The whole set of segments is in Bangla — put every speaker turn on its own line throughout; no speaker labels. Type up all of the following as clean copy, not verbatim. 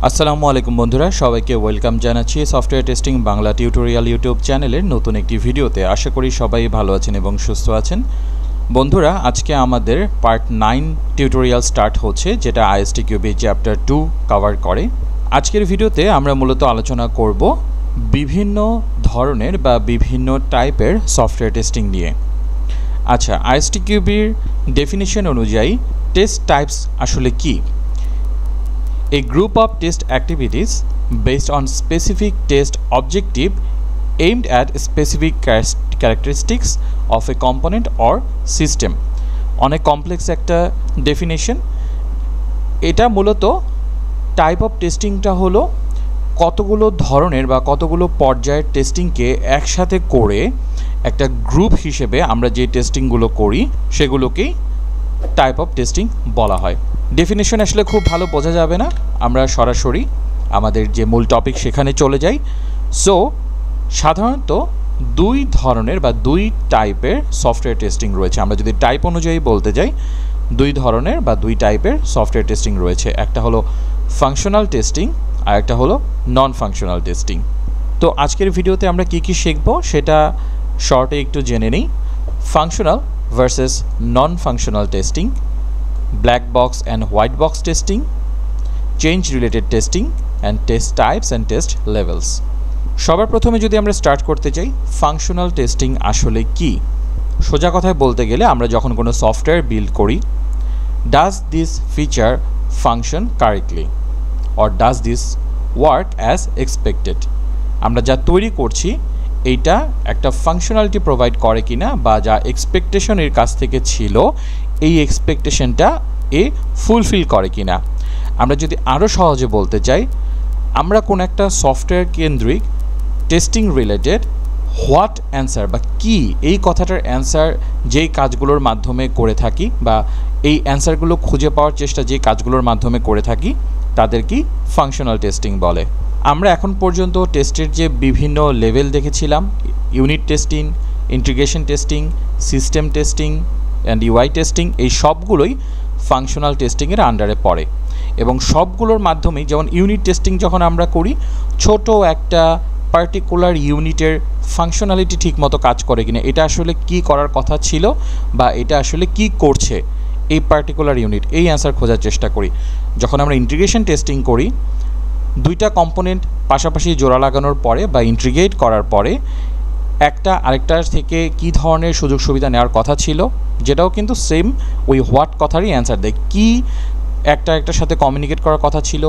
আসসালামু আলাইকুম বন্ধুরা, সবাইকে ওয়েলকাম জানাচ্ছি software testing Bangla tutorial YouTube চ্যানেলের নতুন একটি ভিডিওতে। আশা করি সবাই ভালো আছেন এবং সুস্থ আছেন। বন্ধুরা, আজকে আমাদের পার্ট 9 টিউটোরিয়াল স্টার্ট হচ্ছে, যেটা ISTQB চ্যাপ্টার 2 কভার করে। আজকের ভিডিওতে আমরা মূলত আলোচনা করব বিভিন্ন ধরনের বা বিভিন্ন টাইপের সফটওয়্যার টেস্টিং নিয়ে। আচ্ছা, ISTQBর ডেফিনিশন অনুযায়ী টেস্ট টাইপস আসলে কি? A group of test activities based on specific test objective aimed at specific characteristics of a component or system. অনেক কমপ্লেক্স একটা ডেফিনেশন। এটা মূলত টাইপ অফ টেস্টিংটা হলো কতগুলো ধরনের বা কতগুলো পর্যায়ের টেস্টিংকে একসাথে করে একটা গ্রুপ হিসেবে আমরা যে টেস্টিংগুলো করি সেগুলোকেই টাইপ অফ টেস্টিং বলা হয়। ডেফিনেশন আসলে খুব ভালো বোঝা যাবে না, আমরা সরাসরি আমাদের যে মূল টপিক সেখানে চলে যাই। সো সাধারণত দুই ধরনের বা দুই টাইপের সফটওয়্যার টেস্টিং রয়েছে। আমরা যদি টাইপ অনুযায়ী বলতে যাই, দুই ধরনের বা দুই টাইপের সফটওয়্যার টেস্টিং রয়েছে। একটা হলো ফাংশনাল টেস্টিং আর একটা হলো নন ফাংশনাল টেস্টিং। তো আজকের ভিডিওতে আমরা কি কি শিখব সেটা শর্টে একটু জেনে নিই। Functional versus non functional testing, black box and white box testing, change related testing and test types and test levels. সবার প্রথমে যদি আমরা স্টার্ট করতে চাই, ফাংশনাল টেস্টিং আসলে কি? সোজা কথায় বলতে গেলে আমরা যখন কোনো সফটওয়্যার বিল্ড করি, does this feature function correctly or does this work as expected? আমরা যা তৈরি করছি এইটা একটা ফাংশনালিটি প্রোভাইড করে কিনা, বা যা এক্সপেকটেশন এর কাছ থেকে ছিল এই এক্সপেকটেশনটা এ ফুলফিল করে কিনা। আমরা যদি আরও সহজে বলতে চাই, আমরা কোন একটা সফটওয়্যার কেন্দ্রিক টেস্টিং রিলেটেড হোয়াট অ্যান্সার বা কি, এই কথাটার অ্যান্সার যেই কাজগুলোর মাধ্যমে করে থাকি বা এই অ্যান্সারগুলো খুঁজে পাওয়ার চেষ্টা যে কাজগুলোর মাধ্যমে করে থাকি তাদেরকেই ফাংশনাল টেস্টিং বলে। আমরা এখন পর্যন্ত টেস্টের যে বিভিন্ন লেভেল দেখেছিলাম, unit testing, integration testing, system testing and UI testing, এই সবগুলোই ফাংশনাল টেস্টিংয়ের আন্ডারে পড়ে। এবং সবগুলোর মাধ্যমেই, যেমন ইউনিট টেস্টিং যখন আমরা করি, ছোট একটা পার্টিকুলার ইউনিটের ফাংশনালিটি ঠিকমতো কাজ করে কিনা, এটা আসলে কি করার কথা ছিল বা এটা আসলে কি করছে এই পার্টিকুলার ইউনিট, এই অ্যান্সার খোঁজার চেষ্টা করি। যখন আমরা ইন্টিগ্রেশন টেস্টিং করি, দুইটা কম্পোনেন্ট পাশাপাশি জোড়া লাগানোর পরে বা ইন্টিগ্রেট করার পরে একটা আরেকটার থেকে কি ধরনের সুযোগ সুবিধা নেওয়ার কথা ছিল, যেটাও কিন্তু সেম ওই হোয়াট কথারই অ্যান্সার দেয়। কি একটার সাথে কমিউনিকেট করার কথা ছিল,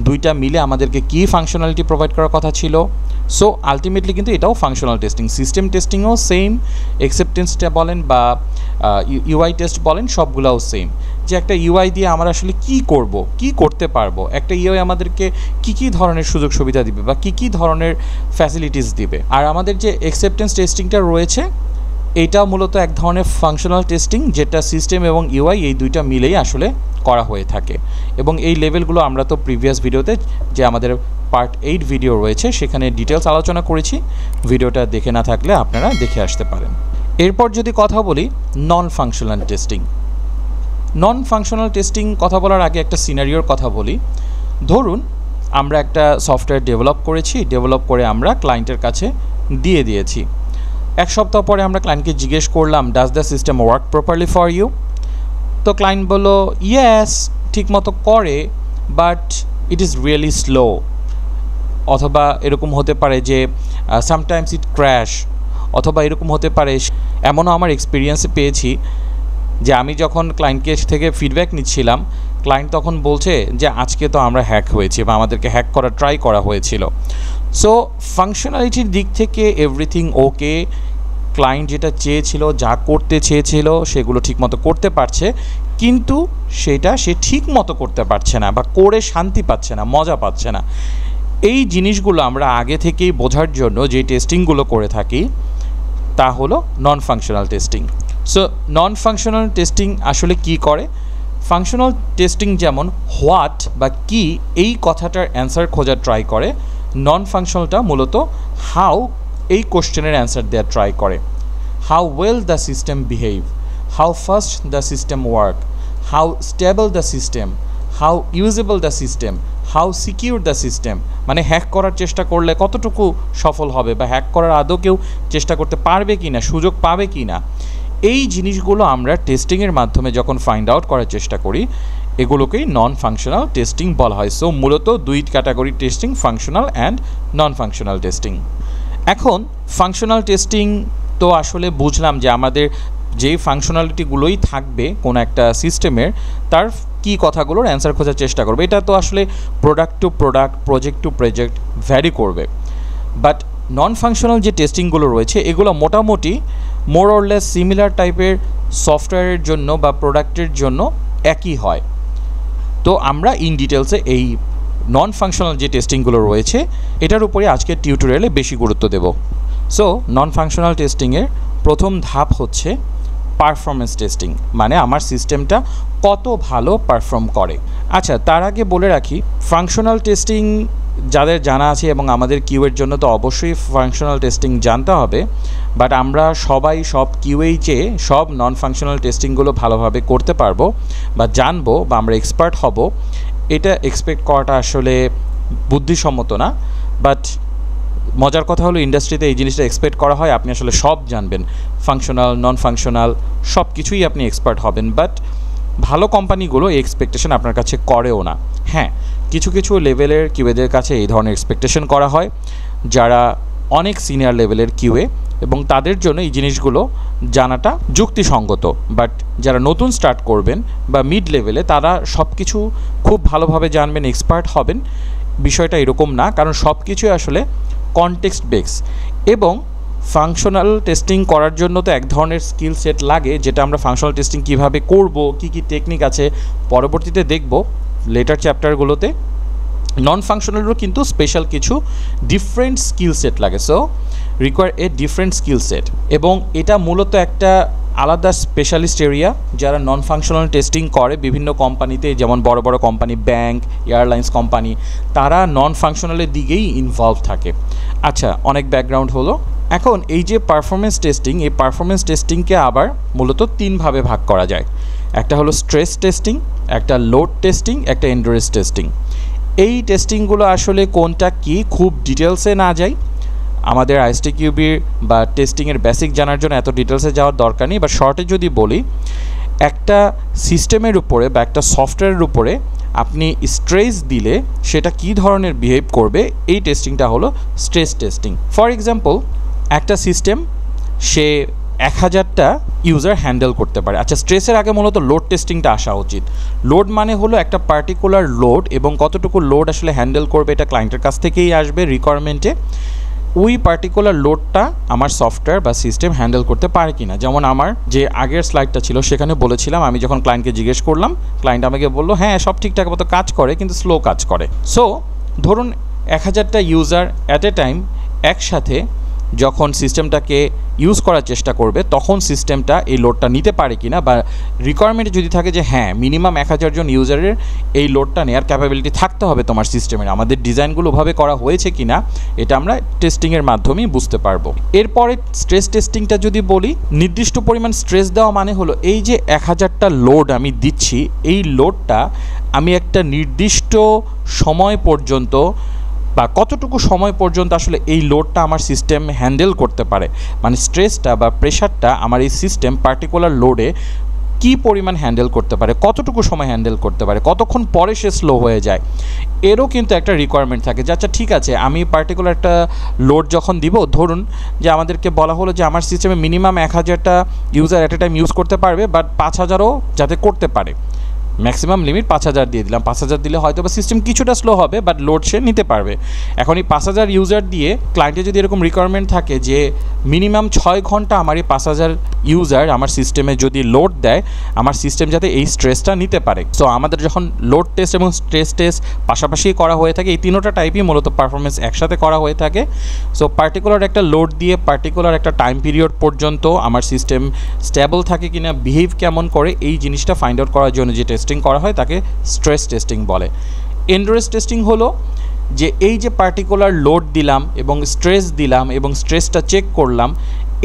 দুইটা মিলে আমাদেরকে কি ফাংশনালিটি প্রোভাইড করার কথা ছিল। সো আলটিমেটলি কিন্তু এটাও ফাংশনাল টেস্টিং। সিস্টেম টেস্টিংও সেম, অ্যাকসেপ্টেন্সটা বলেন বা UI টেস্ট বলেন, সবগুলোও সেম। যে একটা UI দিয়ে আমরা আসলে কি করব, কি করতে পারবো, একটা UI আমাদেরকে কি কি ধরনের সুযোগ সুবিধা দিবে বা কি কি ধরনের ফ্যাসিলিটিস দিবে। আর আমাদের যে অ্যাকসেপ্টেন্স টেস্টিংটা রয়েছে, এটা মূলত এক ধরনের ফাংশনাল টেস্টিং, যেটা সিস্টেম এবং UI এই দুইটা মিলেই আসলে করা হয়ে থাকে। এবং এই লেভেলগুলো আমরা তো প্রিভিয়াস ভিডিওতে, যে আমাদের পার্ট 8 ভিডিও রয়েছে, সেখানে ডিটেলস আলোচনা করেছি। ভিডিওটা দেখে না থাকলে আপনারা দেখে আসতে পারেন। এরপর যদি কথা বলি non functional testing. Non functional testing কথা বলার আগে একটা সিনারিওর কথা বলি। ধরুন আমরা একটা সফটওয়্যার ডেভেলপ করেছি, ডেভেলপ করে আমরা ক্লায়েন্টের কাছে দিয়ে দিয়েছি। এক সপ্তাহ পরে আমরা ক্লায়েন্টকে জিজ্ঞেস করলাম, does the system work properly for you? তো ক্লায়েন্ট বলল, ইয়েস, ঠিকমতো করে, but it is really slow. অথবা এরকম হতে পারে যে সামটাইমস ইট ক্র্যাশ। অথবা এরকম হতে পারে, এমনও আমার এক্সপিরিয়েন্সে পেয়েছি যে আমি যখন ক্লায়েন্টকে থেকে ফিডব্যাক নিচ্ছিলাম, ক্লায়েন্ট তখন বলছে যে আজকে তো আমরা হ্যাক হয়েছি বা আমাদেরকে হ্যাক করা ট্রাই করা হয়েছিল। সো ফাংশনালিটির দিক থেকে এভরিথিং ওকে, ক্লায়েন্ট যেটা চেয়েছিল, যা করতে চেয়েছিল সেগুলো ঠিকমতো করতে পারছে, কিন্তু সেটা সে ঠিকমতো করতে পারছে না বা করে শান্তি পাচ্ছে না, মজা পাচ্ছে না। এই জিনিসগুলো আমরা আগে থেকেই বোঝার জন্য যে টেস্টিংগুলো করে থাকি তা হলো non functional testing. So non functional testing আসলে কি করে? ফাংশনাল টেস্টিং যেমন হোয়াট বা কি এই কথাটার অ্যান্সার খোঁজার ট্রাই করে, নন ফাংশনালটা মূলত হাউ এই কোশ্চেনের অ্যান্সার দেওয়ার ট্রাই করে। How well the system behave, how fast the system work, how stable the system, how usable the system, how secure the system, মানে হ্যাক করার চেষ্টা করলে কতটুকু সফল হবে বা হ্যাক করার আদৌ কেউ চেষ্টা করতে পারবে কি না, সুযোগ পাবে কি না, এই জিনিসগুলো আমরা টেস্টিংয়ের মাধ্যমে যখন ফাইন্ড আউট করার চেষ্টা করি এগুলোকেই নন ফাংশনাল টেস্টিং বলা হয়। সো মূলত দুই category testing, functional and non functional testing. এখন ফাংশনাল টেস্টিং তো আসলে বুঝলাম যে আমাদের যেই ফাংশনালিটিগুলোই থাকবে কোনো একটা সিস্টেমের তার কি কথাগুলোর অ্যান্সার খোঁজার চেষ্টা করবে। এটা তো আসলে product to product, project to project vary করবে। বাট নন ফাংশনাল যে টেস্টিংগুলো রয়েছে এগুলো মোটামুটি মোর অর লেস সিমিলার টাইপের সফটওয়্যারের জন্য বা প্রোডাক্টের জন্য একই হয়। তো আমরা ইন ডিটেলসে এই নন ফাংশনাল যে টেস্টিংগুলো রয়েছে এটার উপরে আজকের টিউটোরিয়ালে বেশি গুরুত্ব দেব। সো নন ফাংশনাল টেস্টিংয়ের প্রথম ধাপ হচ্ছে পারফরমেন্স টেস্টিং, মানে আমার সিস্টেমটা কত ভালো পারফর্ম করে। আচ্ছা, তার আগে বলে রাখি ফাংশনাল টেস্টিং যাদের জানা আছে এবং আমাদের কিউয়ের জন্য তো অবশ্যই ফাংশনাল টেস্টিং জানতে হবে, বাট আমরা সবাই সব কিউএই চেয়ে সব নন ফাংশনাল টেস্টিংগুলো ভালোভাবে করতে পারবো বা জানবো বা আমরা এক্সপার্ট হব, এটা এক্সপেক্ট করাটা আসলে বুদ্ধিসম্মত না। বাট মজার কথা হলো ইন্ডাস্ট্রিতে এই জিনিসটা এক্সপেক্ট করা হয় আপনি আসলে সব জানবেন, ফাংশনাল নন ফাংশনাল সব কিছুই আপনি এক্সপার্ট হবেন। বাট ভালো কোম্পানিগুলো এই এক্সপেকটেশন আপনার কাছে করেও না। হ্যাঁ, কিছু কিছু লেভেলের কিউএদের কাছে এই ধরনের এক্সপেকটেশন করা হয় যারা অনেক সিনিয়র লেভেলের কিউএ, এবং তাদের জন্য এই জিনিসগুলো জানাটা যুক্তিসঙ্গত। বাট যারা নতুন স্টার্ট করবেন বা মিড লেভেলে তারা সব কিছু খুব ভালোভাবে জানবেন, এক্সপার্ট হবেন, বিষয়টা এরকম না। কারণ সব কিছুই আসলে কনটেক্সট বেস, এবং ফাংশনাল টেস্টিং করার জন্য তো এক ধরনের স্কিল সেট লাগে, যেটা আমরা ফাংশনাল টেস্টিং কীভাবে করব, কী কী টেকনিক আছে পরবর্তীতে দেখব লেটার চ্যাপ্টারগুলোতে। নন ফাংশনালেরও কিন্তু স্পেশাল কিছু ডিফারেন্ট স্কিল সেট লাগে, so require a different skill set. এবং এটা মূলত একটা আলাদা স্পেশালিস্ট এরিয়া যারা নন ফাংশনাল টেস্টিং করে বিভিন্ন কোম্পানিতে, যেমন বড় বড় কোম্পানি, ব্যাংক, এয়ারলাইন্স কোম্পানি, তারা নন ফাংশনালের দিকেই ইনভলভ থাকে। আচ্ছা, অনেক ব্যাকগ্রাউন্ড হলো। এখন এই যে পারফরমেন্স টেস্টিং, এই পারফরমেন্স টেস্টিংকে আবার মূলত তিনভাবে ভাগ করা যায়। একটা হলো স্ট্রেস টেস্টিং, একটা লোড টেস্টিং, একটা এন্ডুরেন্স টেস্টিং। এই টেস্টিংগুলো আসলে কোনটা কি খুব ডিটেলসে না যাই, আমাদের আইএসটিকিউবির বা টেস্টিংয়ের বেসিক জানার জন্য এত ডিটেলসে যাওয়ার দরকার নেই। বা শর্টে যদি বলি, একটা সিস্টেমের উপরে বা একটা সফটওয়্যারের উপরে আপনি স্ট্রেস দিলে সেটা কী ধরনের বিহেভ করবে, এই টেস্টিংটা হলো স্ট্রেস টেস্টিং। ফর এক্সাম্পল, একটা সিস্টেম সে 1000টা ইউজার হ্যান্ডেল করতে পারে। আচ্ছা, স্ট্রেসের আগে মূলত লোড টেস্টিংটা আসা উচিত। লোড মানে হলো একটা পার্টিকুলার লোড, এবং কতটুকু লোড আসলে হ্যান্ডেল করবে এটা ক্লায়েন্টের কাছ থেকেই আসবে রিকোয়ারমেন্টে। ওই পার্টিকুলার লোডটা আমার সফটওয়্যার বা সিস্টেম হ্যান্ডেল করতে পারে কি না। যেমন আমার যে আগের স্লাইডটা ছিল সেখানে বলেছিলাম, আমি যখন ক্লায়েন্টকে জিজ্ঞেস করলাম, ক্লায়েন্ট আমাকে বললো হ্যাঁ সব ঠিকঠাক মতো কাজ করে কিন্তু স্লো কাজ করে। সো ধরুন 1000টা ইউজার অ্যাট এ টাইম একসাথে যখন সিস্টেমটাকে ইউজ করার চেষ্টা করবে তখন সিস্টেমটা এই লোডটা নিতে পারে কিনা, বা রিকোয়ারমেন্টে যদি থাকে যে হ্যাঁ মিনিমাম 1000 জন ইউজারের এই লোডটা নেওয়ার ক্যাপাবিলিটি থাকতে হবে তোমার সিস্টেমের, আমাদের ডিজাইনগুলো ওভাবে করা হয়েছে কিনা, এটা আমরা টেস্টিংয়ের মাধ্যমেই বুঝতে পারবো। এরপরে স্ট্রেস টেস্টিংটা যদি বলি, নির্দিষ্ট পরিমাণ স্ট্রেস দেওয়া মানে হলো এই যে 1000টা লোড আমি দিচ্ছি, এই লোডটা আমি একটা নির্দিষ্ট সময় পর্যন্ত বা কতটুকু সময় পর্যন্ত আসলে এই লোডটা আমার সিস্টেম হ্যান্ডেল করতে পারে, মানে স্ট্রেসটা বা প্রেশারটা আমার এই সিস্টেম পার্টিকুলার লোডে কী পরিমাণ হ্যান্ডেল করতে পারে, কতটুকু সময় হ্যান্ডেল করতে পারে, কতক্ষণ পরে সে স্লো হয়ে যায়, এরও কিন্তু একটা রিকোয়ারমেন্ট থাকে যে আচ্ছা ঠিক আছে আমি পার্টিকুলার একটা লোড যখন দিব, ধরুন যে আমাদেরকে বলা হলো যে আমার সিস্টেমে মিনিমাম 1000টা user at a time use করতে পারবে, বাট 5000ও যাতে করতে পারে, ম্যাক্সিমাম লিমিট 5000 দিয়ে দিলাম। 5000 দিলে হয়তো বা সিস্টেম কিছুটা স্লো হবে, বাট লোড সে নিতে পারবে। এখন এই 5000 ইউজার দিয়ে ক্লায়েন্টের যদি এরকম রিকোয়ারমেন্ট থাকে যে মিনিমাম 6 ঘন্টা আমার এই 5000 ইউজার আমার সিস্টেমে যদি লোড দেয়, আমার সিস্টেম যাতে এই স্ট্রেসটা নিতে পারে। সো আমাদের যখন লোড টেস্ট এবং স্ট্রেস টেস্ট পাশাপাশি করা হয়ে থাকে, এই তিনোটা টাইপই মূলত পারফরমেন্স একসাথে করা হয়ে থাকে। সো পার্টিকুলার একটা লোড দিয়ে পার্টিকুলার একটা টাইম পিরিয়ড পর্যন্ত আমার সিস্টেম স্টেবল থাকে কিনা, বিহেভ কেমন করে, এই জিনিসটা ফাইন্ড আউট করার জন্য যে টেস্টিং করা হয় তাকে স্ট্রেস টেস্টিং বলে। এন্ডুরেন্স টেস্টিং হলো যে এই যে পার্টিকুলার লোড দিলাম এবং স্ট্রেস দিলাম এবং স্ট্রেসটা চেক করলাম,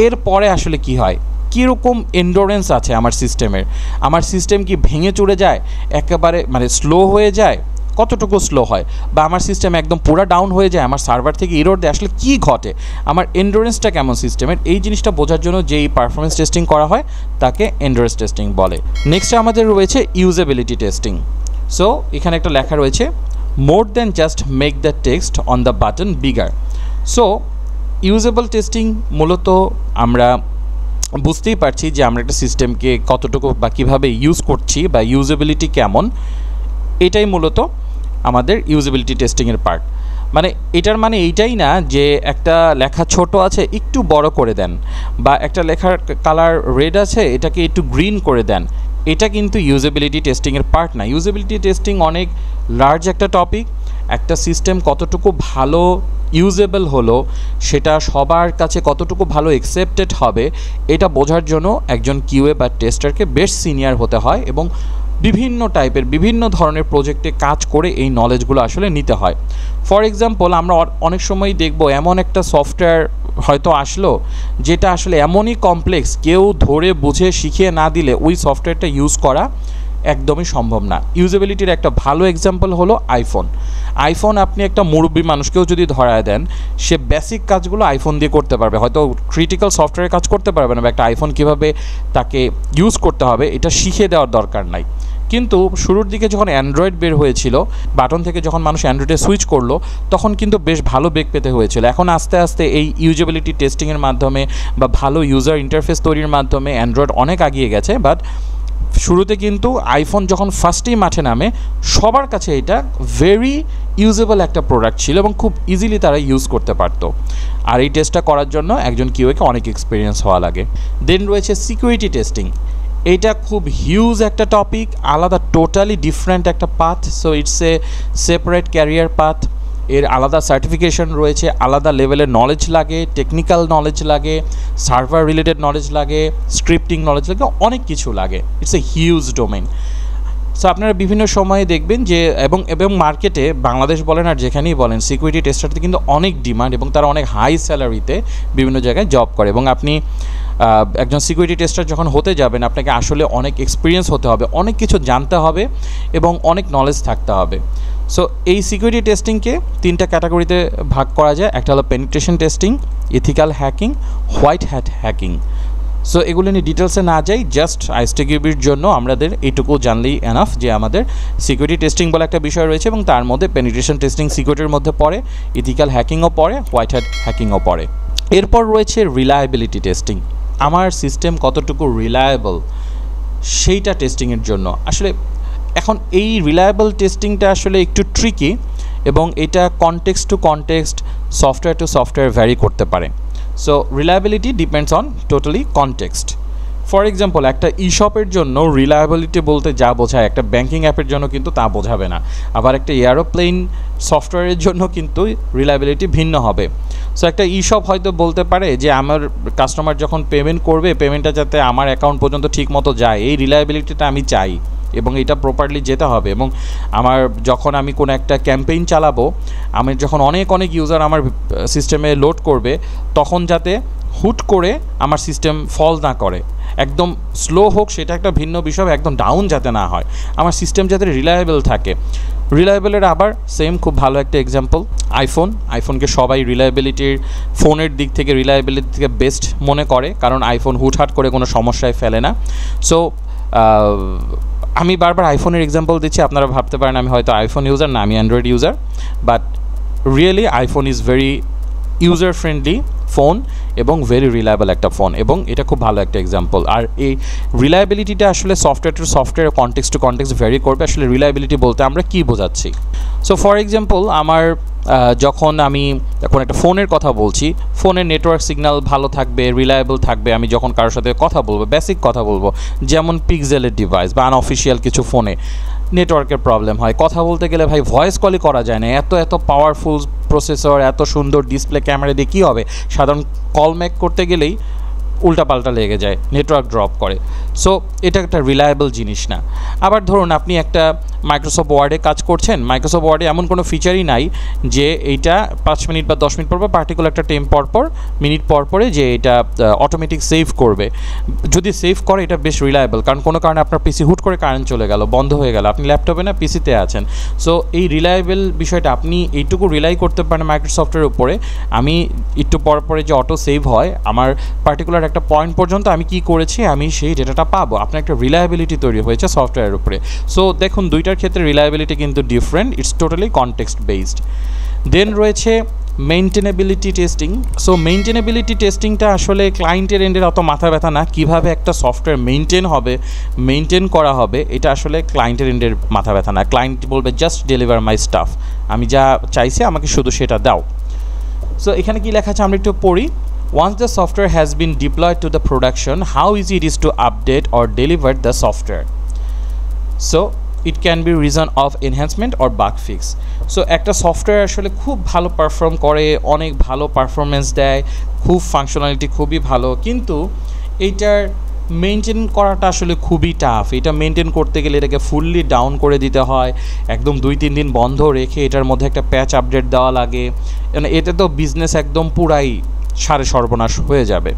এরপরে আসলে কি হয়, কীরকম এন্ডুরেন্স আছে আমার সিস্টেমের, আমার সিস্টেম কি ভেঙে চুরে যায়, একেবারে মানে স্লো হয়ে যায়, কতটুকু স্লো হয়, বা আমার সিস্টেম একদম পুরো ডাউন হয়ে যায়, আমার সার্ভার থেকে এরর দেয়, আসলে কী ঘটে, আমার এন্ডুরেন্সটা কেমন সিস্টেমের, এই জিনিসটা বোঝার জন্য যেই পারফরমেন্স টেস্টিং করা হয় তাকে এন্ডুরেন্স টেস্টিং বলে। নেক্সট আমাদের রয়েছে ইউজেবিলিটি টেস্টিং। সো এখানে একটা লেখা রয়েছে more than just make the text on the button bigger. So usable testing মূলত আমরা বুঝতেই পারছি যে আমরা একটা সিস্টেমকে কতটুকু বা কীভাবে ইউজ করছি বা ইউজেবিলিটি কেমন, এটাই মূলত আমাদের ইউজেবিলিটি টেস্টিংয়ের পার্ট। মানে এটার মানে এইটাই না যে একটা লেখা ছোট আছে একটু বড় করে দেন, বা একটা লেখার কালার রেড আছে এটাকে একটু গ্রিন করে দেন, এটা কিন্তু ইউজেবিলিটি টেস্টিংয়ের পার্ট না। ইউজেবিলিটি টেস্টিং অনেক লার্জ একটা টপিক। একটা সিস্টেম কতটুকু ভালো ইউজেবল হলো, সেটা সবার কাছে কতটুকু ভালো অ্যাকসেপ্টেড হবে, এটা বোঝার জন্য একজন কিউএ বা টেস্টারকে বেশ সিনিয়র হতে হয় এবং বিভিন্ন টাইপের বিভিন্ন ধরনের প্রজেক্টে কাজ করে এই নলেজগুলো আসলে নিতে হয়। ফর এক্সাম্পল, আমরা অনেক সময় দেখব এমন একটা সফটওয়্যার হয়তো আসলো যেটা আসলে এমনই কমপ্লেক্স, কেউ ধরে বুঝে শিখিয়ে না দিলে ওই সফটওয়্যারটা ইউজ করা একদমই সম্ভব না। ইউজেবিলিটির একটা ভালো এক্সাম্পল হলো আইফোন। আপনি একটা মুরব্বী মানুষকেও যদি ধরায় দেন, সে বেসিক কাজগুলো আইফোন দিয়ে করতে পারবে, হয়তো ক্রিটিক্যাল সফটওয়্যারের কাজ করতে পারবে না, বা একটা আইফোন কীভাবে তাকে ইউজ করতে হবে এটা শিখিয়ে দেওয়ার দরকার নাই। কিন্তু শুরুর দিকে যখন অ্যান্ড্রয়েড বের হয়েছিল, বাটন থেকে যখন মানুষ অ্যান্ড্রয়েডে সুইচ করলো, তখন কিন্তু বেশ ভালো বেগ পেতে হয়েছিল। এখন আস্তে আস্তে এই ইউজেবিলিটি টেস্টিংয়ের মাধ্যমে বা ভালো ইউজার ইন্টারফেস তৈরির মাধ্যমে অ্যান্ড্রয়েড অনেক এগিয়ে গেছে। বাট শুরুতে কিন্তু আইফোন যখন ফার্স্টেই মাঠে নামে, সবার কাছে এটা ভেরি ইউজেবল একটা প্রোডাক্ট ছিল এবং খুব ইজিলি তারা ইউজ করতে পারতো। আর এই টেস্টটা করার জন্য একজন কিউএকে অনেক এক্সপিরিয়েন্স হওয়া লাগে। দেন রয়েছে সিকিউরিটি টেস্টিং। এইটা খুব হিউজ একটা টপিক, আলাদা টোটালি ডিফারেন্ট একটা path. So it's a separate career path. এর আলাদা সার্টিফিকেশন রয়েছে, আলাদা লেভেলের নলেজ লাগে, টেকনিক্যাল নলেজ লাগে, সার্ভার রিলেটেড নলেজ লাগে, স্ক্রিপ্টিং নলেজ লাগে, অনেক কিছু লাগে। It's a huge domain. So আপনারা বিভিন্ন সময়ে দেখবেন যে এবং মার্কেটে বাংলাদেশ বলেন আর যেখানেই বলেন, সিকিউরিটি টেস্টারতে কিন্তু অনেক ডিমান্ড এবং তারা অনেক হাই স্যালারিতে বিভিন্ন জায়গায় জব করে। এবং আপনি একজন সিকিউরিটি টেস্টার যখন হতে যাবেন, আপনাকে আসলে অনেক এক্সপিরিয়েন্স হতে হবে, অনেক কিছু জানতে হবে এবং অনেক নলেজ থাকতে হবে। সো এই সিকিউরিটি টেস্টিংকে তিনটা ক্যাটাগরিতে ভাগ করা যায়। একটা হলো penetration testing, ethical hacking, white hat hacking. So এগুলো নিয়ে ডিটেলসে না যাই, জাস্ট আইএসটিকিউবির জন্য আমাদের এইটুকু জানলেই এনাফ যে আমাদের সিকিউরিটি টেস্টিং বলে একটা বিষয় রয়েছে এবং তার মধ্যে পেনিট্রেশন টেস্টিং সিকিউরিটির মধ্যে পড়ে, ইথিক্যাল হ্যাকিংও পড়ে, হোয়াইট হ্যাট হ্যাকিংও পড়ে। এরপর রয়েছে রিলায়েবিলিটি টেস্টিং। আমার সিস্টেম কতটুকু রিলায়েবল সেইটা টেস্টিংয়ের জন্য আসলে এখন এই রিলায়েবল টেস্টিংটা আসলে একটু ট্রিকি এবং এটা context to context, software to software vary করতে পারে। So reliability depends on totally context. For example, একটা ইশপের জন্য রিলায়েবিলিটি বলতে যা বোঝায়, একটা ব্যাঙ্কিং অ্যাপের জন্য কিন্তু তা বোঝাবে না। আবার একটা এরোপ্লেন সফটওয়্যারের জন্য কিন্তু রিলায়েবিলিটি ভিন্ন হবে। সো একটা ইশপ হয়তো বলতে পারে যে আমার কাস্টমার যখন পেমেন্ট করবে, পেমেন্টটা যাতে আমার অ্যাকাউন্ট পর্যন্ত ঠিক মতো যায়, এই রিলায়েবিলিটিটা আমি চাই এবং এটা প্রপারলি যেতে হবে। এবং আমার যখন আমি কোনো একটা ক্যাম্পেইন চালাবো, আমি যখন অনেক ইউজার আমার সিস্টেমে লোড করবে, তখন যাতে হুট করে আমার সিস্টেম ফল না করে, একদম স্লো হোক সেটা একটা ভিন্ন বিষয়, একদম ডাউন যাতে না হয়, আমার সিস্টেম যাতে রিলায়েবল থাকে। রিলায়েবলের আবার সেম খুব ভালো একটা এক্সাম্পল আইফোনকে সবাই রিলায়েবিলিটির ফোনের দিক থেকে রিলায়েবিলিটি থেকে বেস্ট মনে করে, কারণ আইফোন হুটহাট করে কোনো সমস্যায় ফেলে না। সো আমি বারবার আইফোনের এক্সাম্পল দিচ্ছি, আপনারা ভাবতে পারেন আমি হয়তো আইফোন ইউজার না, আমি Android user, but really iPhone is very user friendly phone এবং ভেরি রিলায়েবল একটা ফোন, এবং এটা খুব ভালো একটা এক্সাম্পল। আর এই রিলায়েবিলিটিটা আসলে software to software, context to context vary করবে। আসলে রিলায়েবিলিটি বলতে আমরা কী বোঝাচ্ছি? সো ফর এক্সাম্পল, আমার যখন আমি এখন একটা ফোনের কথা বলছি, ফোনের নেটওয়ার্ক সিগন্যাল ভালো থাকবে, রিলায়েবল থাকবে। আমি যখন কারোর সাথে কথা বলবো, বেসিক কথা বলবো, যেমন পিক্সেলের ডিভাইস বা আনঅফিসিয়াল কিছু ফোনে নেটওয়ার্কের প্রবলেম হয়, কথা বলতে গেলে ভাই ভয়েস কলই করা যায় না, এত পাওয়ারফুল প্রসেসর, এত সুন্দর ডিসপ্লে ক্যামেরা দিয়ে কী হবে? সাধারণ কল মেক করতে গেলেই উল্টাপাল্টা লেগে যায়, নেটওয়ার্ক ড্রপ করে। সো এটা একটা রিলায়েবল জিনিস না। আবার ধরুন আপনি একটা মাইক্রোসফট ওয়ার্ডে কাজ করছেন, মাইক্রোসফট ওয়ার্ডে এমন কোনো ফিচারই নাই যে এইটা 5 মিনিট বা 10 মিনিট পর পার্টিকুলার একটা টাইম পর মিনিট পরে যে এটা অটোমেটিক সেভ করবে। যদি সেভ করে এটা বেশ রিলায়েবল, কারণ কোনো কারণে আপনার পিসি হুট করে কারেন্ট চলে গেল, বন্ধ হয়ে গেল, আপনি ল্যাপটপে না পিসিতে আছেন। সো এই রিলায়েবল বিষয়টা আপনি এইটুকু রিলাই করতে পারেন মাইক্রোসফটের উপরে, আমি একটু পরে যে অটো সেভ হয় আমার পার্টিকুলার একটা পয়েন্ট পর্যন্ত আমি কি করেছি আমি সেই ডেটাটা পাবো। আপনার একটা রিলায়েবিলিটি তৈরি হয়েছে সফটওয়্যারের উপরে। সো দেখুন দুইটার ক্ষেত্রে রিলায়েবিলিটি কিন্তু different, it's totally context based. Then রয়েছে মেইনটেনেবিলিটি টেস্টিং। সো মেইনটেনেবিলিটি টেস্টিংটা আসলে ক্লায়েন্টের এন্ডের অত মাথা ব্যথা না, কীভাবে একটা সফটওয়্যার মেইনটেন করা হবে এটা আসলে ক্লায়েন্টের এন্ডের মাথা ব্যথা না। ক্লায়েন্ট বলবে জাস্ট ডেলিভার মাই স্টাফ, আমি যা চাইছি আমাকে শুধু সেটা দাও। সো এখানে কি লেখা আছে আমরা একটু পড়ি। Once the software has been deployed to the production, how easy it is to update or deliver the software. So it can be reason of enhancement or bug fix. So একটা সফটওয়্যার আসলে খুব ভালো পারফর্ম করে, অনেক ভালো পারফরমেন্স দেয়, খুব ফাংশনালিটি খুবই ভালো, কিন্তু এইটার মেনটেন করাটা আসলে খুবই টাফ। এটা মেনটেন করতে গেলে এটাকে ফুললি ডাউন করে দিতে হয়, একদম 2-3 দিন বন্ধ রেখে এটার মধ্যে একটা প্যাচ আপডেট দেওয়া লাগে, মানে এতে তো বিজনেস একদম পুরাই সর্বনাশ হয়ে যাবে।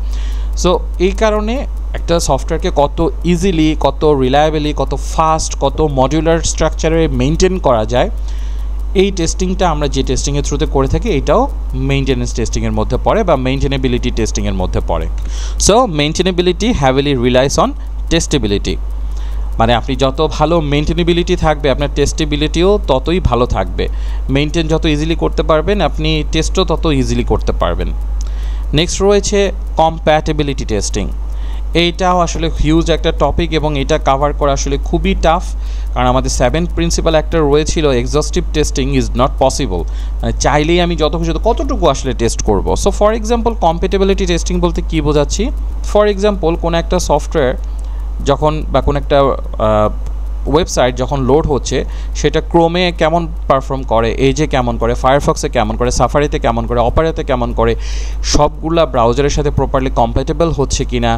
সো এই কারণে একটা সফটওয়্যারকে কত ইজিলি, কত রিলায়েবলি, কত ফাস্ট, কত মডিউলার স্ট্রাকচারে মেনটেন করা যায়, এই টেস্টিংটা আমরা যে টেস্টিংয়ের থ্রুতে করে থাকি এটাও মেইনটেনেন্স টেস্টিংয়ের মধ্যে পড়ে বা মেইনটেনেবিলিটি টেস্টিংয়ের মধ্যে পড়ে। সো মেইনটেনেবিলিটি হ্যাভিলি রিলাইস অন টেস্টেবিলিটি, মানে আপনি যত ভালো মেইনটেনেবিলিটি থাকবে আপনার টেস্টেবিলিটিও ততই ভালো থাকবে। মেইনটেন যত ইজিলি করতে পারবেন আপনি টেস্টও তত ইজিলি করতে পারবেন। নেক্সট রয়েছে কম্প্যাটেবিলিটি টেস্টিং। এইটাও আসলে হিউজ একটা টপিক এবং এটা কাভার করা আসলে খুবই টাফ, কারণ আমাদের 7 প্রিন্সিপাল একটা রয়েছিল এক্সস্টিভ টেস্টিং ইজ নট পসিবল, মানে চাইলেই আমি যত খুশি কতটুকু আসলে টেস্ট করব। So for example compatibility testing বলতে কী বোঝাচ্ছি, ফর এক্সাম্পল কোনো একটা সফটওয়্যার যখন বা কোনো একটা ওয়েবসাইট যখন লোড হচ্ছে সেটা ক্রোমে কেমন পারফর্ম করে, এজে কেমন করে, ফায়ারফক্সে কেমন করে, সাফারিতে কেমন করে, অপারাতে কেমন করে, সবগুলা ব্রাউজারের সাথে প্রপারলি কম্প্যাটেবল হচ্ছে কি না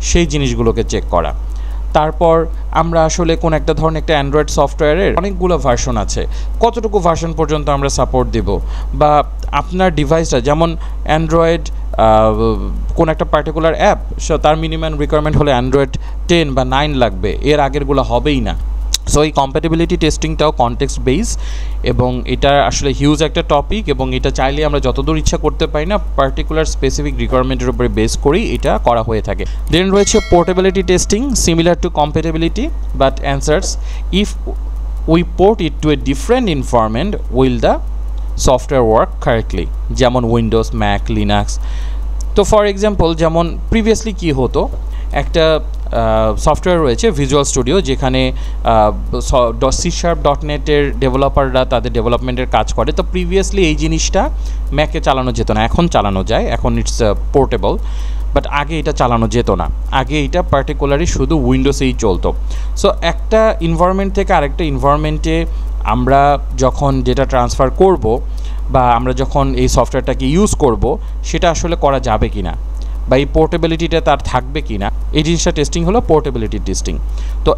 সেই জিনিসগুলোকে চেক করা। তারপর আমরা আসলে কোন একটা ধরনের একটা অ্যান্ড্রয়েড সফটওয়্যারের অনেকগুলো ভার্সন আছে, কতটুকু ভার্সন পর্যন্ত আমরা সাপোর্ট দেব, বা আপনার ডিভাইসটা যেমন অ্যান্ড্রয়েড কোন একটা পার্টিকুলার অ্যাপ তার মিনিমাম রিকোয়ারমেন্ট হলে অ্যান্ড্রয়েড 10 বা 9 লাগবে, এর আগেরগুলো হবেই না। সো এই কম্প্যাটেবিলিটি টেস্টিংটাও কনটেক্সট বেস এবং এটা আসলে হিউজ একটা টপিক এবং এটা চাইলে আমরা যতদূর ইচ্ছা করতে পারি না, পার্টিকুলার স্পেসিফিক রিকোয়ারমেন্টের উপরে বেস করেই এটা করা হয়ে থাকে। দেন রয়েছে portability testing, similar to compatibility but answers if we port it to a different environment will the software work correctly, যেমন উইন্ডোজ, ম্যাক, লিনাক্স। তো ফর এক্সাম্পল যেমন প্রিভিয়াসলি কী হতো, একটা সফটওয়্যার রয়েছে ভিজুয়াল স্টুডিও যেখানে C#.NET-এর ডেভেলপাররা তাদের ডেভেলপমেন্টের কাজ করে। তো প্রিভিয়াসলি এই জিনিসটা ম্যাকে চালানো যেত না, এখন চালানো যায়, এখন ইটস পোর্টেবল, বাট আগে এটা চালানো যেত না, আগে এটা পার্টিকুলারলি শুধু উইন্ডোজেই চলতো। সো একটা এনভায়রনমেন্ট থেকে আরেকটা এনভায়রনমেন্টে আমরা যখন ডেটা ট্রান্সফার করব বা আমরা যখন এই সফটওয়্যারটাকে ইউজ করব সেটা আসলে করা যাবে কি না বা এই পোর্টেবিলিটিটা তার থাকবে কি না, এই জিনিসটা টেস্টিং হলো পোর্টেবিলিটি টেস্টিং। তো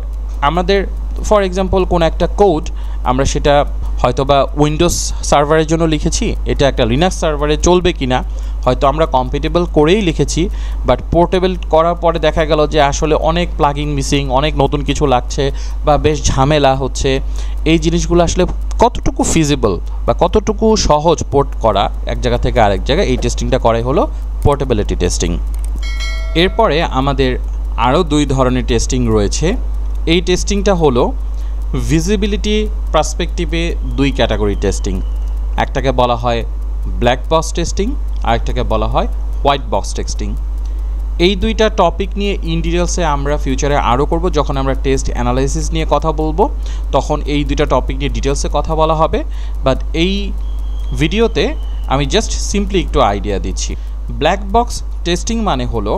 আমাদের ফর এক্সাম্পল কোনো একটা কোড আমরা সেটা হয়তো বা উইন্ডোজ সার্ভারের জন্য লিখেছি, এটা একটা লিনাক্স সার্ভারে চলবে কি না হয়তো আমরা কম্প্যাটেবল করেই লিখেছি, বাট পোর্টেবল করার পরে দেখা গেল যে আসলে অনেক প্লাগিং মিসিং, অনেক নতুন কিছু লাগছে বা বেশ ঝামেলা হচ্ছে। এই জিনিসগুলো আসলে কতটুকু ফিজিবল বা কতটুকু সহজ পোর্ট করা এক জায়গা থেকে আরেক জায়গায়, এই টেস্টিংটা করাই হলো পোর্টেবিলিটি টেস্টিং। এরপরে আমাদের আরও 2 ধরনের টেস্টিং রয়েছে। এই টেস্টিংটা হলো ভিজিবিলিটি পার্সপেক্টিভে 2 ক্যাটাগরি টেস্টিং, একটাকে বলা হয় ব্ল্যাক বক্স টেস্টিং আর একটাকে বলা হয় হোয়াইট বক্স টেস্টিং। এই 2টা টপিক নিয়ে ইন ডিটেলসে আমরা ফিউচারে আরও করব, যখন আমরা টেস্ট অ্যানালাইসিস নিয়ে কথা বলবো তখন এই 2টা টপিক নিয়ে ডিটেলসে কথা বলা হবে। বাট এই ভিডিওতে আমি জাস্ট সিম্পলি একটু আইডিয়া দিচ্ছি। ব্ল্যাক বক্স টেস্টিং মানে হলো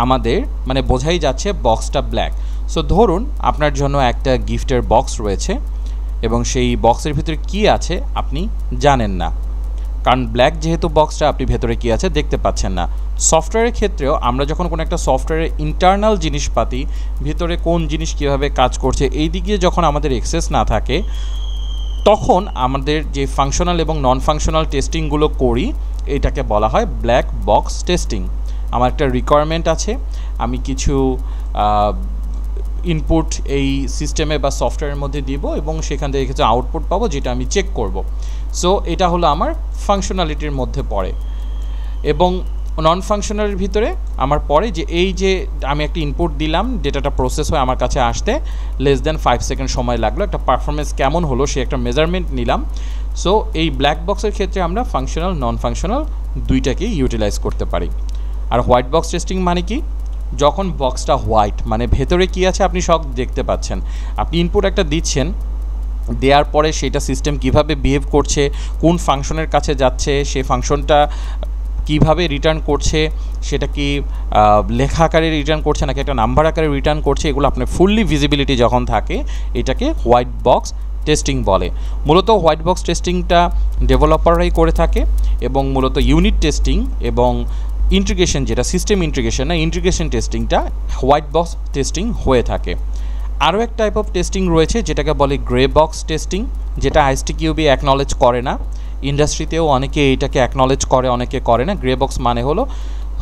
আমাদের মানে বোঝাই যাচ্ছে বক্সটা ব্ল্যাক। সো ধরুন আপনার জন্য একটা গিফটের বক্স রয়েছে এবং সেই বক্সের ভিতরে কী আছে আপনি জানেন না, কারণ ব্ল্যাক যেহেতু বক্সটা, আপনি ভেতরে কী আছে দেখতে পাচ্ছেন না। সফটওয়্যারের ক্ষেত্রেও আমরা যখন কোনো একটা সফটওয়্যারের ইন্টারনাল জিনিসপাতি, ভিতরে কোন জিনিস কীভাবে কাজ করছে এই দিকে যখন আমাদের অ্যাক্সেস না থাকে, তখন আমাদের যে ফাংশনাল এবং নন ফাংশনাল টেস্টিংগুলো করি এটাকে বলা হয় ব্ল্যাক বক্স টেস্টিং। আমার একটা রিকোয়ারমেন্ট আছে, আমি কিছু ইনপুট এই সিস্টেমে বা সফটওয়্যারের মধ্যে দিব এবং সেখান থেকে কিছু আউটপুট পাবো যেটা আমি চেক করব। সো এটা হলো আমার ফাংশনালিটির মধ্যে পড়ে। এবং নন ফাংশনালের ভিতরে আমার পড়ে যে এই যে আমি একটা ইনপুট দিলাম, ডেটাটা প্রসেস হয়ে আমার কাছে আসতে লেস দ্যান 5 সেকেন্ড সময় লাগলো, একটা পারফরমেন্স কেমন হলো সে একটা মেজারমেন্ট নিলাম। সো এই ব্ল্যাক বক্সের ক্ষেত্রে আমরা ফাংশনাল নন ফাংশনাল দুইটাকেই ইউটিলাইজ করতে পারি। আর হোয়াইট বক্স টেস্টিং মানে কি? যখন বক্সটা হোয়াইট, মানে ভেতরে কী আছে আপনি সব দেখতে পাচ্ছেন, আপনি ইনপুট একটা দিচ্ছেন, দেওয়ার পরে সেটা সিস্টেম কিভাবে বিহেভ করছে, কোন ফাংশনের কাছে যাচ্ছে, সেই ফাংশনটা কিভাবে রিটার্ন করছে, সেটা কি লেখা আকারে রিটার্ন করছে নাকি একটা নাম্বার আকারে রিটার্ন করছে, এগুলো আপনার ফুললি ভিজিবিলিটি যখন থাকে এটাকে হোয়াইট বক্স টেস্টিং বলে। মূলত হোয়াইট বক্স টেস্টিংটা ডেভেলপাররাই করে থাকে এবং মূলত ইউনিট টেস্টিং এবং ইন্টিগ্রেশন, যেটা সিস্টেম ইন্টিগ্রেশন না, ইন্টিগ্রেশন টেস্টিংটা হোয়াইট বক্স টেস্টিং হয়ে থাকে। আরও এক টাইপ অফ টেস্টিং রয়েছে যেটাকে বলে গ্রে বক্স টেস্টিং, যেটা আইএসটিকিউবি অ্যাকনলেজ করে না। ইন্ডাস্ট্রিতেও অনেকে এইটাকে অ্যাকনলেজ করে, অনেকে করে না। গ্রে বক্স মানে হলো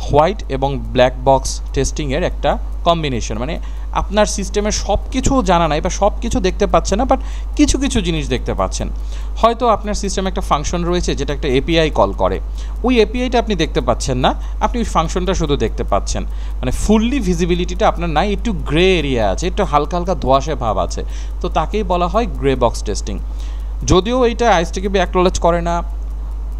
হোয়াইট এবং ব্ল্যাক বক্স টেস্টিংয়ের একটা কম্বিনেশন, মানে আপনার সিস্টেমের সব কিছু জানা নাই বা সব কিছু দেখতে পাচ্ছেন না, বাট কিছু কিছু জিনিস দেখতে পাচ্ছেন। হয়তো আপনার সিস্টেমে একটা ফাংশন রয়েছে যেটা একটা এপিআই কল করে, ওই এপিআইটা আপনি দেখতে পাচ্ছেন না, আপনি ওই ফাংশনটা শুধু দেখতে পাচ্ছেন, মানে ফুললি ভিজিবিলিটিটা আপনার নাই, একটু গ্রে এরিয়া আছে, একটু হালকা হালকা ধোঁয়াশে ভাব আছে, তো তাকেই বলা হয় গ্রে বক্স টেস্টিং। যদিও এইটা আইএসটিকিউবি অ্যাকনলেজ করে না,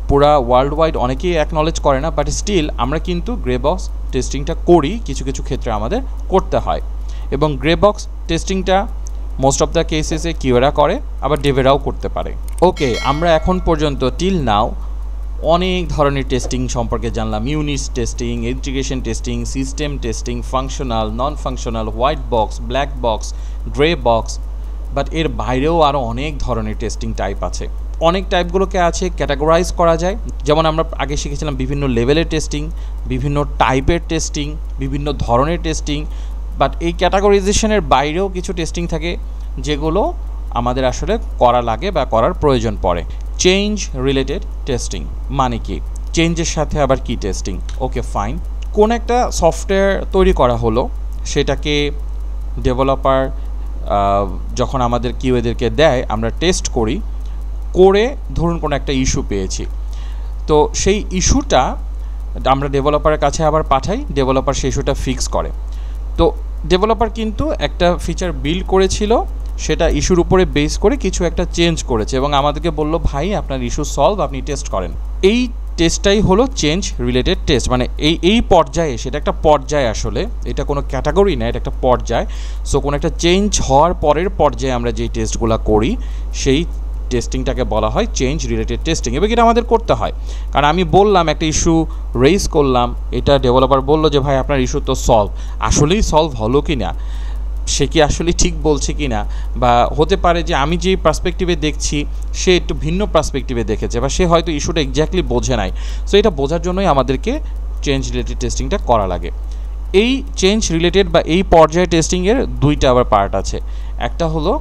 পুরা ওয়ার্ল্ড ওয়াইড অনেকেই অ্যাকনলেজ করে না, বাট স্টিল আমরা কিন্তু গ্রে বক্স টেস্টিংটা করি, কিছু কিছু ক্ষেত্রে আমাদের করতে হয়। এবং গ্রে বক্স টেস্টিংটা মোস্ট অফ দ্য কেসেসে কিউরা করে, আবার ডেভেরাও করতে পারে। ওকে, আমরা এখন পর্যন্ত টিল নাও অনেক ধরনের টেস্টিং সম্পর্কে জানলাম। Unit testing, integration testing, system testing, functional, non functional, white box, black box, grey box, but এর বাইরেও আরও অনেক ধরনের টেস্টিং টাইপ আছে। অনেক টাইপগুলোকে আছে ক্যাটাগরাইজ করা যায়, যেমন আমরা আগে শিখেছিলাম বিভিন্ন লেভেলের টেস্টিং, বিভিন্ন টাইপের টেস্টিং, বিভিন্ন ধরনের টেস্টিং। বাট এই ক্যাটাগরাইজেশনের বাইরেও কিছু টেস্টিং থাকে যেগুলো আমাদের আসলে করা লাগে বা করার প্রয়োজন পড়ে। চেঞ্জ রিলেটেড টেস্টিং মানে কি? চেঞ্জের সাথে আবার কি টেস্টিং? ওকে ফাইন, কোন একটা সফটওয়্যার তৈরি করা হলো, সেটাকে ডেভেলপার যখন আমাদের কিউএদেরকে দেয়, আমরা টেস্ট করি, করে ধরুন কোনো একটা ইস্যু পেয়েছি, তো সেই ইস্যুটা আমরা ডেভেলপারের কাছে আবার পাঠাই, ডেভেলপার সেই ইস্যুটা ফিক্স করে। তো ডেভেলপার কিন্তু একটা ফিচার বিল্ড করেছিল, সেটা ইস্যুর উপরে বেস করে কিছু একটা চেঞ্জ করেছে এবং আমাদেরকে বলল ভাই আপনার ইস্যু সলভ, আপনি টেস্ট করেন। এই টেস্টটাই হলো চেঞ্জ রিলেটেড টেস্ট, মানে এই পর্যায়ে, সেটা একটা পর্যায়, আসলে এটা কোনো ক্যাটাগরি না, এটা একটা পর্যায়। সো কোনো একটা চেঞ্জ হওয়ার পরের পর্যায়ে আমরা যেই টেস্টগুলো করি সেই টেস্টিংটাকে বলা হয় চেঞ্জ রিলেটেড টেস্টিং। এবং এটা আমাদের করতে হয়, কারণ আমি বললাম একটা ইস্যু রেইজ করলাম, এটা ডেভেলপার বলল যে ভাই আপনার ইস্যু তো সলভ, আসলেই সলভ হলো কি না, সে কি আসলে ঠিক বলছে কি না, বা হতে পারে যে আমি যেই পার্সপেক্টিভে দেখছি সে একটু ভিন্ন পার্সপেক্টিভে দেখেছে, বা সে হয়তো ইস্যুটা এক্স্যাক্টলি বোঝে নাই। সো এটা বোঝার জন্যই আমাদেরকে চেঞ্জ রিলেটেড টেস্টিংটা করা লাগে। এই চেঞ্জ রিলেটেড বা এই পর্যায়ে টেস্টিংয়ের দুইটা আবার পার্ট আছে, একটা হলো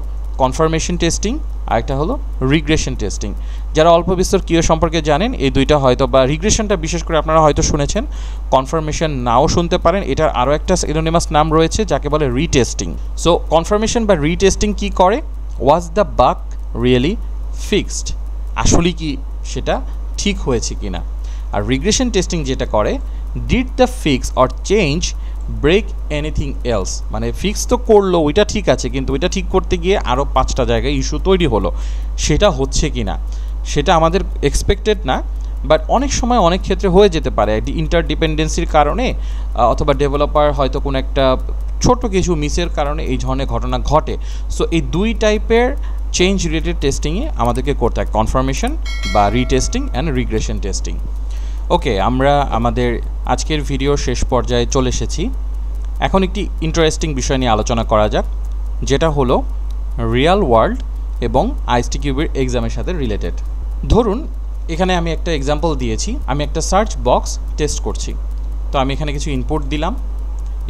কনফার্মেশন টেস্টিং, আরেকটা হলো রিগ্রেশন টেস্টিং। যারা অল্প বিস্তর কিউ সম্পর্কে জানেন এই দুইটা হয়তো, বা রিগ্রেশনটা বিশেষ করে আপনারা হয়তো শুনেছেন, কনফার্মেশন নাও শুনতে পারেন, এটার আরও একটা সিনোনিমাস নাম রয়েছে যাকে বলে রিটেস্টিং। সো কনফার্মেশন বা রিটেস্টিং কি করে? Was the bug really fixed, আসলে কি সেটা ঠিক হয়েছে কিনা। আর রিগ্রেশন টেস্টিং যেটা করে, did the fix or change break anything else, মানে ফিক্স তো করলো ওইটা ঠিক আছে, কিন্তু ওইটা ঠিক করতে গিয়ে আরও 5টা জায়গায় ইস্যু তৈরি হলো, সেটা হচ্ছে কি না, সেটা আমাদের এক্সপেক্টেড না, বাট অনেক সময় অনেক ক্ষেত্রে হয়ে যেতে পারে ইন্টারডিপেন্ডেন্সির কারণে, অথবা ডেভেলপার হয়তো কোনো একটা ছোট কিছু মিসের কারণে এই ধরনের ঘটনা ঘটে। সো এই দুই টাইপের চেঞ্জ রিলেটেড টেস্টিংয়ে আমাদেরকে করতে হয়, কনফার্মেশন বা রিটেস্টিং অ্যান্ড রিগ্রেশন টেস্টিং। ওকে, আমরা আমাদের আজকের ভিডিও শেষ পর্যায়ে চলে এসেছি। এখন একটি ইন্টারেস্টিং বিষয় নিয়ে আলোচনা করা যাক, যেটা হলো রিয়েল ওয়ার্ল্ড এবং আইএসটিকিউবির এক্সামের সাথে রিলেটেড। ধরুন এখানে আমি একটা এক্সাম্পল দিয়েছি, আমি একটা সার্চ বক্স টেস্ট করছি। তো আমি এখানে কিছু ইনপুট দিলাম,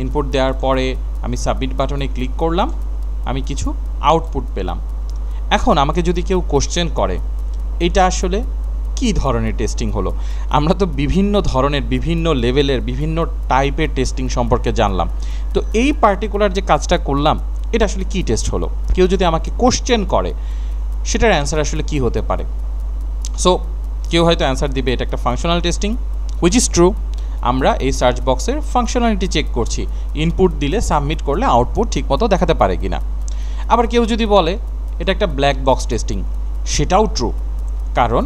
ইনপুট দেওয়ার পরে আমি সাবমিট বাটনে ক্লিক করলাম, আমি কিছু আউটপুট পেলাম। এখন আমাকে যদি কেউ কোশ্চেন করে এটা আসলে কী ধরনের টেস্টিং হলো, আমরা তো বিভিন্ন ধরনের, বিভিন্ন লেভেলের, বিভিন্ন টাইপের টেস্টিং সম্পর্কে জানলাম। তো এই পার্টিকুলার যে কাজটা করলাম এটা আসলে কী টেস্ট হলো, কেউ যদি আমাকে কোশ্চেন করে সেটার অ্যান্সার আসলে কী হতে পারে। সো কেউ হয়তো অ্যান্সার দিবে এটা একটা functional testing, which is true. আমরা এই সার্চ বক্সের ফাংশনালিটি চেক করছি, ইনপুট দিলে সাবমিট করলে আউটপুট ঠিকমতো দেখাতে পারে কিনা। আবার কেউ যদি বলে এটা একটা ব্ল্যাক বক্স টেস্টিং, সেটাও ট্রু, কারণ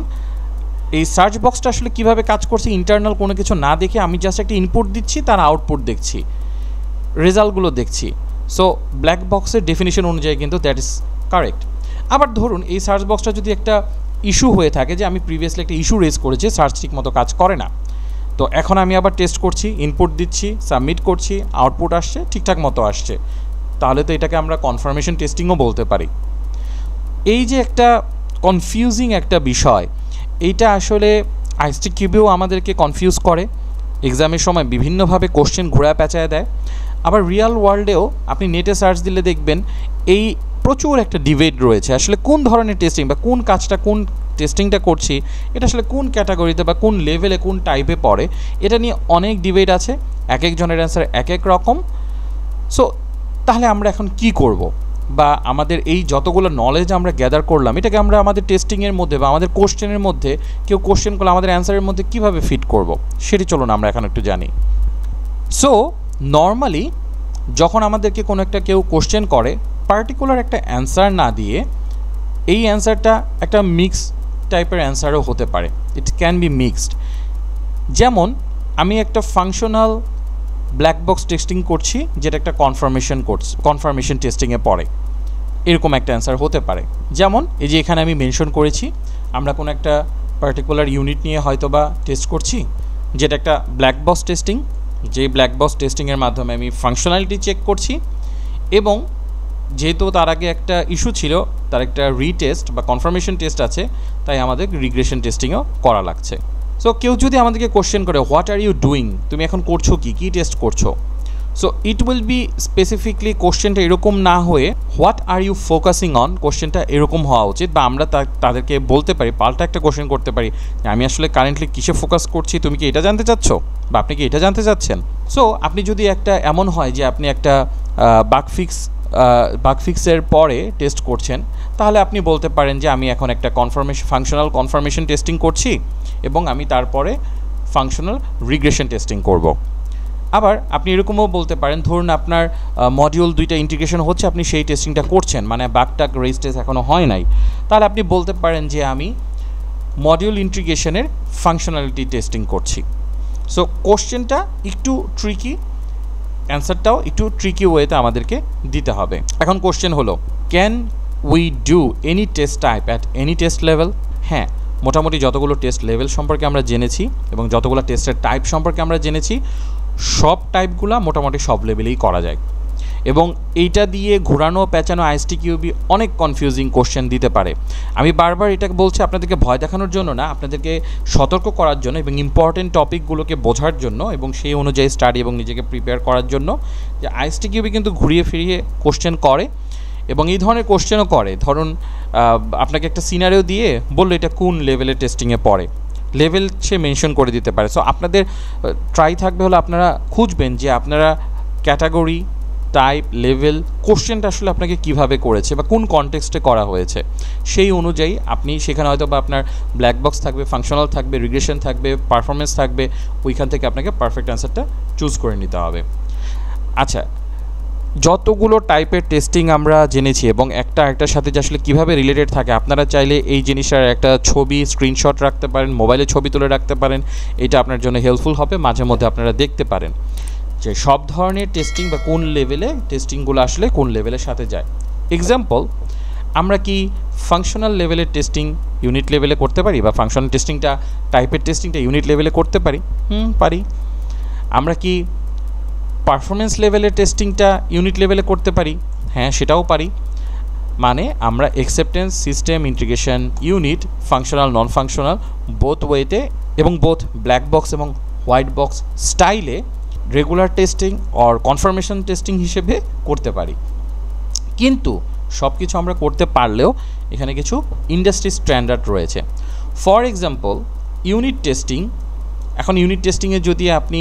এই সার্চ বক্সটা আসলে কীভাবে কাজ করছে ইন্টারনাল কোনো কিছু না দেখে আমি জাস্ট একটা ইনপুট দিচ্ছি, তার আউটপুট দেখছি, রেজাল্টগুলো দেখছি। সো ব্ল্যাক বক্সের ডেফিনিশন অনুযায়ী কিন্তু দ্যাট ইজ কারেক্ট। আবার ধরুন এই সার্চ বক্সটা যদি একটা ইস্যু হয়ে থাকে, যে আমি প্রিভিয়াসলি একটা ইস্যু রেজ করেছি, সার্চ ঠিক মতো কাজ করে না, তো এখন আমি আবার টেস্ট করছি, ইনপুট দিচ্ছি, সাবমিট করছি, আউটপুট আসছে ঠিকঠাক মতো আসছে, তাহলে তো এটাকে আমরা কনফার্মেশন টেস্টিংও বলতে পারি। এই যে একটা কনফিউজিং একটা বিষয়, এইটা আসলে আইএসটিকিউবিও আমাদেরকে কনফিউজ করে, এক্সামের সময় বিভিন্নভাবে কোশ্চেন ঘোরা পেঁচায় দেয়। আবার রিয়াল ওয়ার্ল্ডেও আপনি নেটে সার্চ দিলে দেখবেন এই প্রচুর একটা ডিবেট রয়েছে, আসলে কোন ধরনের টেস্টিং বা কোন কাজটা, কোন টেস্টিংটা করছি এটা আসলে কোন ক্যাটাগরিতে বা কোন লেভেলে, কোন টাইপে পড়ে, এটা নিয়ে অনেক ডিবেট আছে, এক একজনের অ্যান্সার এক এক রকম। সো তাহলে আমরা এখন কি করব, বা আমাদের এই যতগুলো নলেজ আমরা গ্যাদার করলাম এটাকে আমরা আমাদের টেস্টিংয়ের মধ্যে বা আমাদের কোশ্চেনের মধ্যে, কেউ কোশ্চেন করলে আমাদের অ্যান্সারের মধ্যে কীভাবে ফিট করব, সেটি চলুন আমরা এখন একটু জানি। সো নর্মালি যখন আমাদেরকে কোনো একটা কেউ কোশ্চেন করে, পার্টিকুলার একটা অ্যান্সার না দিয়ে এই অ্যান্সারটা একটা মিক্স টাইপের অ্যান্সারও হতে পারে, ইট ক্যান বি মিক্সড। যেমন আমি একটা ফাংশনাল ব্ল্যাক বক্স টেস্টিং করছি, যেটা একটা কনফার্মেশন টেস্টিংয়ে পড়ে, এরকম একটা অ্যান্সার হতে পারে। যেমন এই যে এখানে আমি মেনশন করেছি, আমরা কোনো একটা পার্টিকুলার ইউনিট নিয়ে হয়তো বা টেস্ট করছি, যেটা একটা ব্ল্যাক বক্স টেস্টিং, যে ব্ল্যাক বক্স টেস্টিংয়ের মাধ্যমে আমি ফাংশনালিটি চেক করছি, এবং যেহেতু তার আগে একটা ইস্যু ছিল, তার একটা রিটেস্ট বা কনফার্মেশন টেস্ট আছে, তাই আমাদের রিগ্রেশন টেস্টিংও করা লাগছে। সো কেউ যদি আমাদেরকে কোশ্চেন করে হোয়াট আর ইউ ডুইং, তুমি এখন করছো কি, কী টেস্ট করছো, so it will be specifically কোশ্চেনটা এরকম না হয়ে what are you focusing on, কোশ্চেনটা এরকম হওয়া উচিত। বা আমরা তাদেরকে বলতে পারি, পাল্টা একটা কোশ্চেন করতে পারি, আমি আসলে কারেন্টলি কিসে ফোকাস করছি, তুমি কি এটা জানতে চাচ্ছ, বা আপনি কি এটা জানতে চাচ্ছেন। সো আপনি যদি একটা এমন হয় যে আপনি একটা বাগ ফিক্সের পরে টেস্ট করছেন, তাহলে আপনি বলতে পারেন যে আমি এখন একটা ফাংশনাল কনফার্মেশন টেস্টিং করছি, এবং আমি তারপরে ফাংশনাল রিগ্রেশন টেস্টিং করব। আবার আপনি এরকমও বলতে পারেন, ধরুন আপনার মডিউল 2টা ইন্টিগ্রেশন হচ্ছে, আপনি সেই টেস্টিংটা করছেন, মানে বাগটাক রেজ টেস্ট এখনও হয় নাই, তাহলে আপনি বলতে পারেন যে আমি মডিউল ইন্টিগ্রেশনের ফাংশনালিটি টেস্টিং করছি। সো কোশ্চেনটা একটু ট্রিকি, অ্যান্সারটাও একটু ট্রিকি ওয়েতে আমাদেরকে দিতে হবে। এখন কোশ্চেন হলো, can we do any test type at any test level? হ্যাঁ, মোটামুটি যতগুলো টেস্ট লেভেল সম্পর্কে আমরা জেনেছি এবং যতগুলো টেস্টের টাইপ সম্পর্কে আমরা জেনেছি, সব টাইপগুলো মোটামুটি সব লেভেলেই করা যায়। এবং এইটা দিয়ে ঘোরানো পেঁচানো আইএসটিকিউবি অনেক কনফিউজিং কোশ্চেন দিতে পারে। আমি বারবার এটা বলছি আপনাদেরকে ভয় দেখানোর জন্য না, আপনাদেরকে সতর্ক করার জন্য এবং ইম্পর্টেন্ট টপিকগুলোকে বোঝার জন্য এবং সেই অনুযায়ী স্টাডি এবং নিজেকে প্রিপেয়ার করার জন্য, যে আইএসটিকিউবি কিন্তু ঘুরিয়ে ফিরিয়ে কোশ্চেন করে এবং এই ধরনের কোশ্চেনও করে। ধরুন আপনাকে একটা সিনারিও দিয়ে বললো এটা কোন লেভেলের টেস্টিংয়ে পড়ে, লেভেল সে মেনশন করে দিতে পারে। সো আপনাদের ট্রাই থাকবে হলো আপনারা খুঁজবেন যে আপনারা ক্যাটাগরি, টাইপ, লেভেল, কোশ্চেনটা আসলে আপনাকে কিভাবে করেছে বা কোন কনটেক্সটে করা হয়েছে, সেই অনুযায়ী আপনি সেখানে হয়তো বা আপনার ব্ল্যাক বক্স থাকবে, ফাংশনাল থাকবে, রিগ্রেশন থাকবে, পারফরমেন্স থাকবে, ওইখান থেকে আপনাকে পারফেক্ট অ্যান্সারটা চুজ করে নিতে হবে। আচ্ছা, যতগুলো টাইপের টেস্টিং আমরা জেনেছি এবং একটার সাথে যে আসলে কীভাবে রিলেটেড থাকে, আপনারা চাইলে এই জিনিসটার একটা ছবি স্ক্রিনশট রাখতে পারেন, মোবাইলে ছবি তুলে রাখতে পারেন, এটা আপনার জন্য হেল্পফুল হবে। মাঝে মধ্যে আপনারা দেখতে পারেন যে সব ধরনের টেস্টিং বা কোন লেভেলে টেস্টিংগুলো আসলে কোন লেভেলের সাথে যায়। এক্সাম্পল, আমরা কি ফাংশনাল লেভেলের টেস্টিং ইউনিট লেভেলে করতে পারি, বা ফাংশনাল টেস্টিংটা টাইপের টেস্টিংটা ইউনিট লেভেলে করতে পারি? পারি। আমরা কি পারফরমেন্স লেভেলের টেস্টিংটা ইউনিট লেভেলে করতে পারি? হ্যাঁ, সেটাও পারি। মানে আমরা acceptance, system, integration, unit, functional, non functional both ওয়েতে এবং বোথ ব্ল্যাক বক্স এবং হোয়াইট বক্স স্টাইলে regular testing or confirmation testing হিসেবে করতে পারি। কিন্তু সব কিছু আমরা করতে পারলেও এখানে কিছু ইন্ডাস্ট্রি স্ট্যান্ডার্ড রয়েছে। ফর এক্সাম্পল ইউনিট টেস্টিং, এখন ইউনিট টেস্টিংয়ে যদি আপনি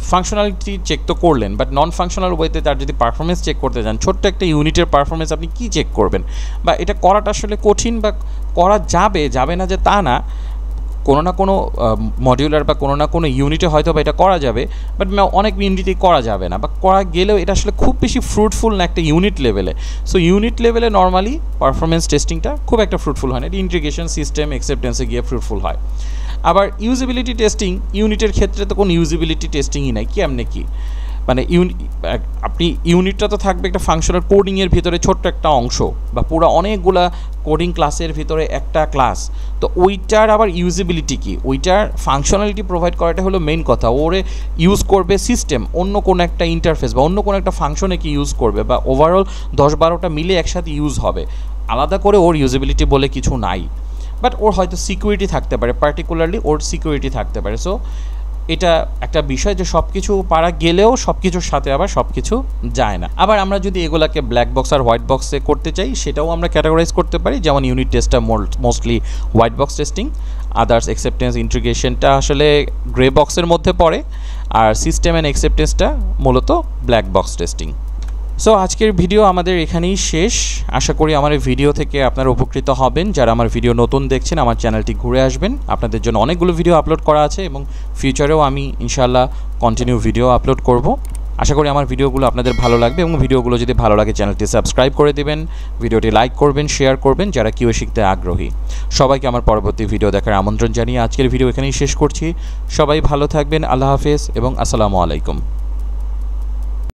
ফাংশনালিটি চেক তো করলেন, বাট নন ফাংশনাল ওয়েতে তার যদি পারফরমেন্স চেক করতে যান, ছোট্ট একটা ইউনিটের পারফরমেন্স আপনি কী চেক করবেন, বা এটা করাটা আসলে কঠিন বা করা যাবে না যে তা না, কোনো না কোনো মডিউলার বা কোনো না কোনো ইউনিটে হয়তো বা এটা করা যাবে, বাট অনেক ইউনিটেই করা যাবে না, বা করা গেলেও এটা আসলে খুব বেশি ফ্রুটফুল না একটা ইউনিট লেভেলে। সো ইউনিট লেভেলে নর্মালি পারফরমেন্স টেস্টিংটা খুব একটা ফ্রুটফুল হয় না, এটা ইন্টিগ্রেশন, সিস্টেম, অ্যাকসেপ্টেন্সে গিয়ে ফ্রুটফুল হয়। আবার ইউজিবিলিটি টেস্টিং, ইউনিটের ক্ষেত্রে তো কোনো ইউজিবিলিটি টেস্টিংই নাই, কেমনে কি মানে আপনি ইউনিটটা তো থাকবে একটা ফাংশনাল কোডিংয়ের ভিতরে ছোট্ট একটা অংশ, বা পুরো অনেকগুলা কোডিং ক্লাসের ভিতরে একটা ক্লাস, তো ওইটার আবার ইউজিবিলিটি কি, ওইটার ফাংশনালিটি প্রোভাইড করাটা হলো মেইন কথা। ওরে ইউজ করবে সিস্টেম, অন্য কোনো একটা ইন্টারফেস বা অন্য কোনো একটা ফাংশনে কি ইউজ করবে, বা ওভারঅল 10-12টা মিলে একসাথে ইউজ হবে, আলাদা করে ওর ইউজিবিলিটি বলে কিছু নাই। বাট ওর হয়তো সিকিউরিটি থাকতে পারে, পার্টিকুলারলি ওর সিকিউরিটি থাকতে পারে। সো এটা একটা বিষয় যে সব কিছু পারা গেলেও সব কিছুর সাথে আবার সব কিছু যায় না। আবার আমরা যদি এগুলাকে ব্ল্যাক বক্স আর হোয়াইট বক্সে করতে চাই, সেটাও আমরা ক্যাটাগরাইজ করতে পারি, যেমন ইউনিট টেস্টটা mostly white box testing, others acceptance, ইন্টিগ্রেশনটা আসলে গ্রে বক্সের মধ্যে পড়ে, আর সিস্টেম অ্যান্ড অ্যাকসেপ্টেন্সটা মূলত ব্ল্যাক বক্স টেস্টিং। সো আজকের ভিডিও আমাদের এখানেই শেষ। আশা করি আমার এই ভিডিও থেকে আপনারা উপকৃত হবেন। যারা আমার ভিডিও নতুন দেখছেন, আমার চ্যানেলটি ঘুরে আসবেন, আপনাদের জন্য অনেকগুলো ভিডিও আপলোড করা আছে এবং ফিউচারেও আমি ইনশাআল্লাহ কন্টিনিউ ভিডিও আপলোড করব। আশা করি আমার ভিডিওগুলো আপনাদের ভালো লাগবে, এবং ভিডিওগুলো যদি ভালো লাগে চ্যানেলটি সাবস্ক্রাইব করে দেবেন, ভিডিওটি লাইক করবেন, শেয়ার করবেন যারা কিউএ শিখতে আগ্রহী। সবাইকে আমার পরবর্তী ভিডিও দেখার আমন্ত্রণ জানিয়ে আজকের ভিডিও এখানেই শেষ করছি। সবাই ভালো থাকবেন, আল্লাহ হাফেজ এবং আসসালামু আলাইকুম।